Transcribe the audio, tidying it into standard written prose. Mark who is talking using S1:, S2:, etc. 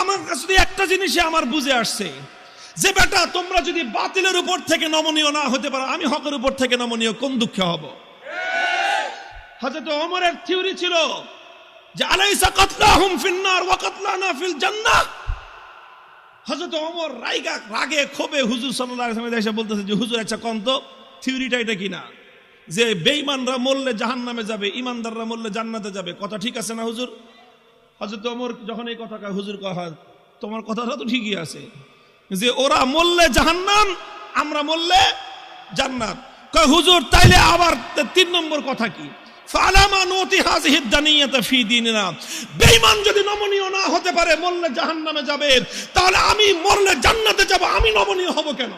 S1: আমার কাছে একটা জিনিসই আমার বুঝে আসছে, যে বেটা তোমরা যদি বাতিলের উপর থেকে নমনীয় না হতে পারো, আমি হকের উপর থেকে নমনীয় কোন দুঃখে হব? হযরত ওমরের থিওরি ছিল যে আলাইসা কাতলাহুম ফিন্নার ওয়া কাতলানা ফিল জান্নাহ। হযরত ওমর রাগে ক্ষোভে হুজুর সাল্লাল্লাহু আলাইহি ওয়াসাল্লাম এসে বলতেছে যে হুজুর আচ্ছা কোন তো থিওরিটা এটা কিনা, যে বেঈমানরা মরলে জাহান্নামে যাবে, ইমানদাররা মরলে জান্নাতে যাবে, কথা ঠিক আছে না হুজুর? হযরত ওমর যখন এই কথা কয়, হুজুর কয় তোমার কথাটা তো ঠিকই আছে, যে ওরা মরলে জাহান্নাম, আমরা মরলে জান্নাত। কয় হুজুর তাইলে আবার 3 নম্বর কথা কি? ফালামা নুতি হাযিহি দানিয়াতা ফি দীনিনা। বেঈমান যদি নমনীয় না হতে পারে, মরলে জাহান্নামে যাবে, তাহলে আমি মরলে জান্নাতে যাব, আমি নমনীয় হব কেন?